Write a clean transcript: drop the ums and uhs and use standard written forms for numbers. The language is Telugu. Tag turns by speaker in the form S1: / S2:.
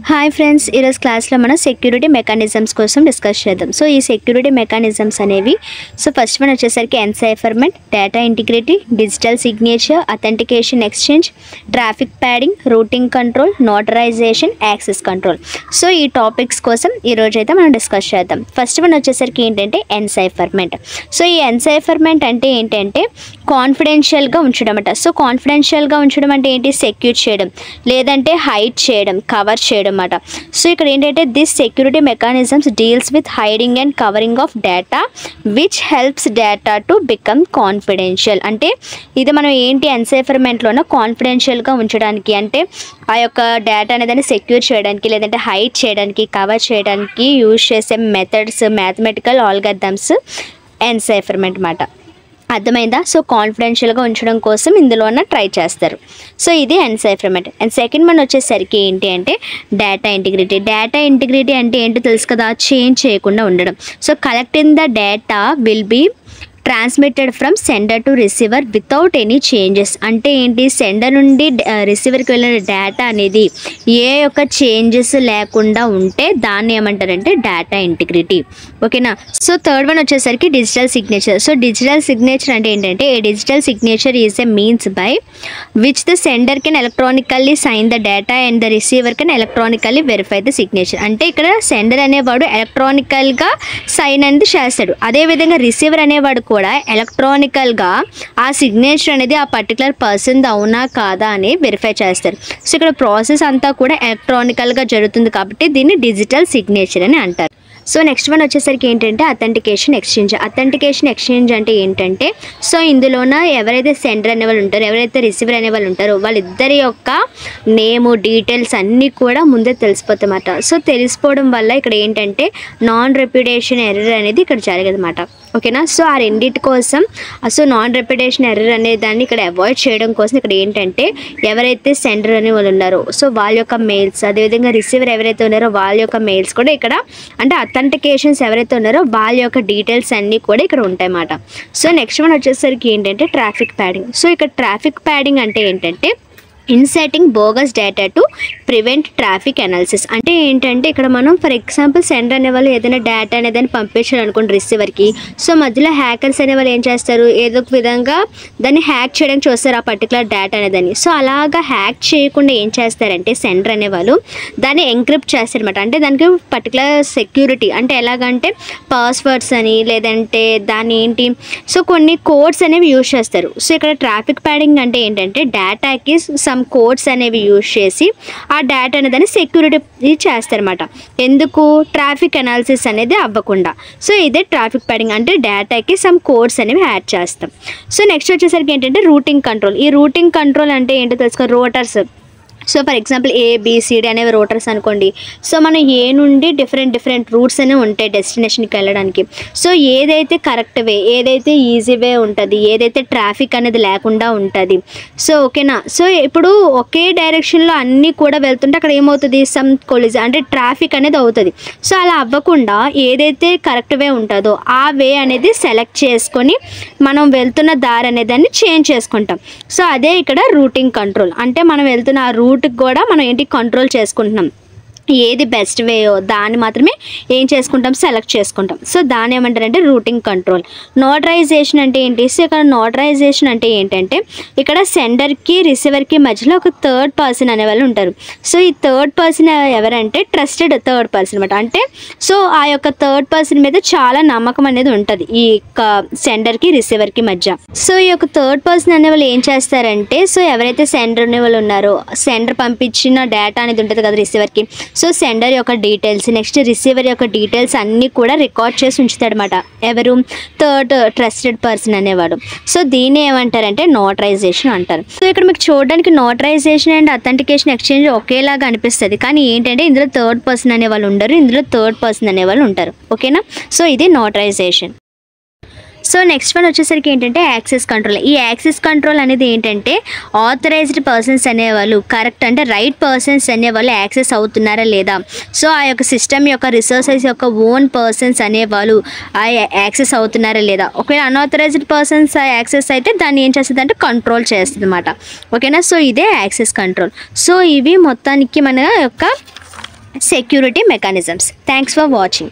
S1: హాయ్ ఫ్రెండ్స్, ఈరోజు క్లాస్లో మనం సెక్యూరిటీ మెకానిజమ్స్ కోసం డిస్కస్ చేద్దాం. సో ఈ సెక్యూరిటీ మెకానిజమ్స్ అనేవి ఫస్ట్ వన్ వచ్చేసరికి encipherment, data integrity, digital signature, authentication exchange, traffic padding, routing control, notarization, access control. So ఈ టాపిక్స్ కోసం ఈరోజు అయితే మనం డిస్కస్ చేద్దాం. ఫస్ట్ వన్ వచ్చేసరికి ఏంటంటే ఎన్సైఫర్మెంట్. సో ఈ ఎన్సైఫర్మెంట్ అంటే ఏంటంటే కాన్ఫిడెన్షియల్గా ఉంచడం అంట. సో కాన్ఫిడెన్షియల్గా ఉంచడం అంటే ఏంటి? సెక్యూర్ చేయడం, లేదంటే హైడ్ చేయడం, కవర్ చేయడం అన్నమాట. సో ఇక్కడ ఏంటంటే this security mechanisms deals with hiding and covering of data which helps data to become confidential. అంటే ఇది మనం ఏంటి ఎన్సైఫర్మెంట్లోనూ కాన్ఫిడెన్షియల్గా ఉంచడానికి, అంటే ఆ యొక్క డేటా అనేది సెక్యూర్ చేయడానికి, లేదంటే హైడ్ చేయడానికి, కవర్ చేయడానికి యూజ్ చేసే మెథడ్స్, మ్యాథమెటికల్ ఆల్గరిథమ్స్ ఎన్సైఫర్మెంట్ అన్నమాట. అర్థమైందా? సో కాన్ఫిడెన్షియల్గా ఉంచడం కోసం ఇందులోన ట్రై చేస్తారు. సో ఇది ఎన్సైఫర్మెంట్. అండ్ సెకండ్ వన్ వచ్చేసరికి ఏంటి అంటే డేటా ఇంటిగ్రిటీ. డేటా ఇంటిగ్రిటీ అంటే ఏంటో తెలుసు కదా, చేంజ్ చేయకుండా ఉండడం. So collecting the data will be transmitted from sender to receiver without any changes. అంటే ఏంటి? సెండర్ నుండి రిసీవర్కి వెళ్ళిన డేటా అనేది ఏ యొక్క చేంజెస్ లేకుండా ఉంటే దాన్ని ఏమంటారంటే డేటా ఇంటిగ్రిటీ. ఓకేనా? సో థర్డ్ వన్ వచ్చేసరికి digital signature. So digital signature అంటే ఏంటంటే a digital signature is a means by which the sender can electronically sign the data and the receiver can electronically verify the signature. అంటే ఇక్కడ సెండర్ అనేవాడు ఎలక్ట్రానికల్గా సైన్ అనేది చేస్తాడు, అదేవిధంగా రిసీవర్ అనేవాడు కూడా ఎలక్ట్రానికల్గా ఆ సిగ్నేచర్ అనేది ఆ పర్టికులర్ పర్సన్ అవునా కాదా అని వెరిఫై చేస్తారు. సో ఇక్కడ ప్రాసెస్ అంతా కూడా ఎలక్ట్రానికల్గా జరుగుతుంది కాబట్టి దీన్ని డిజిటల్ సిగ్నేచర్ అని అంటారు. సో నెక్స్ట్ వన్ వచ్చేసరికి ఏంటంటే అథెంటికేషన్ ఎక్స్చేంజ్. అథెంటికేషన్ ఎక్స్చేంజ్ అంటే ఏంటంటే సో ఇందులోన ఎవరైతే సెండర్ అనేవాళ్ళు ఉంటారో, ఎవరైతే రిసీవర్ అనేవాళ్ళు ఉంటారో వాళ్ళిద్దరి యొక్క నేము, డీటెయిల్స్ అన్నీ కూడా ముందే తెలిసిపోతాయన్నమాట. సో తెలిసిపోవడం వల్ల ఇక్కడ ఏంటంటే నాన్ రెప్యుటేషన్ ఎర్రర్ అనేది ఇక్కడ జరగదన్నమాట. ఓకేనా? సో ఆ రెండింటి కోసం సో నాన్ రెప్యుటేషన్ ఎర్రర్ అనే దాన్ని ఇక్కడ అవాయిడ్ చేయడం కోసం ఇక్కడ ఏంటంటే ఎవరైతే సెండర్ అనే వాళ్ళు ఉన్నారో సో వాళ్ళ యొక్క మెయిల్స్, అదేవిధంగా రిసీవర్ ఎవరైతే ఉన్నారో వాళ్ళ యొక్క మెయిల్స్ కూడా ఇక్కడ, అంటే అథెంటికేషన్స్ ఎవరైతే ఉన్నారో వాళ్ళ యొక్క డీటెయిల్స్ అన్నీ కూడా ఇక్కడ ఉంటాయన్నమాట. సో నెక్స్ట్ వన్ వచ్చేసరికి ఏంటంటే ట్రాఫిక్ ప్యాడింగ్. సో ఇక్కడ ట్రాఫిక్ ప్యాడింగ్ అంటే ఏంటంటే inserting bogus data to prevent traffic analysis. అంటే ఏంటంటే ఇక్కడ మనం ఫర్ ఎగ్జాంపుల్ సెండర్ అనే వాళ్ళు ఏదైనా డేటా అనేది పంపించారు అనుకోండి రిసీవర్కి. సో మధ్యలో హ్యాకర్స్ అనే వాళ్ళు ఏం చేస్తారు, ఏదో ఒక విధంగా దాన్ని హ్యాక్ చేయడానికి చూస్తారు ఆ పర్టికులర్ డేటా అనేదాన్ని. సో అలాగా హ్యాక్ చేయకుండా ఏం చేస్తారంటే సెండర్ అనేవాళ్ళు దాన్ని ఎంక్రిప్ట్ చేస్తారనమాట. అంటే దానికి పర్టికులర్ సెక్యూరిటీ, అంటే ఎలాగంటే పాస్వర్డ్స్ అని, లేదంటే దాన్ని ఏంటి సో కొన్ని కోడ్స్ అనేవి యూజ్ చేస్తారు. సో ఇక్కడ ట్రాఫిక్ ప్యాడింగ్ అంటే ఏంటంటే డేటాకి సమ్ కోడ్స్ అనేవి యూజ్ చేసి ఆ డేటా అనేది సెక్యూరిటీ చేస్తారన్నమాట. ఎందుకు? ట్రాఫిక్ అనాలిసిస్ అనేది అవ్వకుండా. సో ఇదే ట్రాఫిక్ ప్యాడింగ్, అంటే డేటాకి సమ్ కోడ్స్ అనేవి యాడ్ చేస్తాం. సో నెక్స్ట్ వచ్చేసరికి ఏంటంటే రూటింగ్ కంట్రోల్. ఈ రూటింగ్ కంట్రోల్ అంటే ఏంటో తెలుసుకో, routers. So for example ABCD అనేవి రోటర్స్ అనుకోండి. సో మనం ఏ నుండి డిఫరెంట్ రూట్స్ అనేవి ఉంటాయి డెస్టినేషన్కి వెళ్ళడానికి. సో ఏదైతే కరెక్ట్ వే, ఏదైతే ఈజీ వే ఉంటుంది, ఏదైతే ట్రాఫిక్ అనేది లేకుండా ఉంటుంది. సో ఓకేనా? సో ఇప్పుడు ఒకే డైరెక్షన్లో అన్నీ కూడా వెళ్తుంటే అక్కడ ఏమవుతుంది, సమ్ కొలిజన్ అంటే ట్రాఫిక్ అనేది అవుతుంది. సో అలా అవ్వకుండా ఏదైతే కరెక్ట్ వే ఉంటుందో ఆ వే అనేది సెలెక్ట్ చేసుకొని మనం వెళ్తున్న దారి అనే దాన్ని చేంజ్ చేసుకుంటాం. సో అదే ఇక్కడ రూటింగ్ కంట్రోల్. అంటే మనం వెళ్తున్న ఆ రూట్కి కూడా మనం ఏంటి కంట్రోల్ చేసుకుంటున్నాం, ఏది బెస్ట్ వేయో దాన్ని మాత్రమే ఏం చేసుకుంటాం, సెలెక్ట్ చేసుకుంటాం. సో దాన్ని ఏమంటారంటే రూటింగ్ కంట్రోల్. నోటరైజేషన్ అంటే ఏంటి? సో ఇక్కడ నోటరైజేషన్ అంటే ఏంటంటే ఇక్కడ సెండర్కి రిసీవర్కి మధ్యలో ఒక థర్డ్ పర్సన్ అనే వాళ్ళు ఉంటారు. సో ఈ థర్డ్ పర్సన్ ఎవరంటే ట్రస్టెడ్ థర్డ్ పర్సన్ అనమాట. అంటే సో ఆ యొక్క థర్డ్ పర్సన్ మీద చాలా నమ్మకం అనేది ఉంటుంది ఈ యొక్క సెండర్కి రిసీవర్కి మధ్య. సో ఈ యొక్క థర్డ్ పర్సన్ అనే వాళ్ళు ఏం చేస్తారంటే సో ఎవరైతే సెండర్ అనే వాళ్ళు ఉన్నారో, సెండర్ పంపించిన డేటా అనేది ఉంటుంది కదా రిసీవర్కి, సో సెండర్ యొక్క డీటెయిల్స్, నెక్స్ట్ రిసీవర్ యొక్క డీటెయిల్స్ అన్నీ కూడా రికార్డ్ చేసి ఉంచుతాడనమాట. ఎవరు? థర్డ్ ట్రస్టెడ్ పర్సన్ అనేవాడు. సో దీన్ని ఏమంటారంటే నోటరైజేషన్ అంటారు. సో ఇక్కడ మీకు చూడడానికి నోటరైజేషన్ అండ్ అథెంటికేషన్ ఎక్స్చేంజ్ ఒకేలాగా అనిపిస్తుంది, కానీ ఏంటంటే ఇందులో థర్డ్ పర్సన్ అనేవాళ్ళు ఉండరు, ఇందులో థర్డ్ పర్సన్ అనేవాళ్ళు ఉంటారు. ఓకేనా? సో ఇది నోటరైజేషన్. సో నెక్స్ట్ వన్ వచ్చేసరికి ఏంటంటే యాక్సెస్ కంట్రోల్. ఈ యాక్సెస్ కంట్రోల్ అనేది ఏంటంటే ఆథరైజ్డ్ పర్సన్స్ అనేవాళ్ళు కరెక్ట్, అంటే రైట్ పర్సన్స్ అనేవాళ్ళు యాక్సెస్ అవుతున్నారా లేదా, సో ఆ యొక్క సిస్టమ్ యొక్క రిసోర్సెస్ యొక్క ఓన్ పర్సన్స్ అనేవాళ్ళు ఆ యాక్సెస్ అవుతున్నారా లేదా. ఒకవేళ అన్ఆథరైజ్డ్ పర్సన్స్ యాక్సెస్ అయితే దాన్ని ఏం చేస్తుంది అంటే కంట్రోల్ చేస్తుంది అన్నమాట. ఓకేనా? సో ఇదే యాక్సెస్ కంట్రోల్. సో ఇవి మొత్తానికి మన యొక్క security mechanisms. Thanks for watching.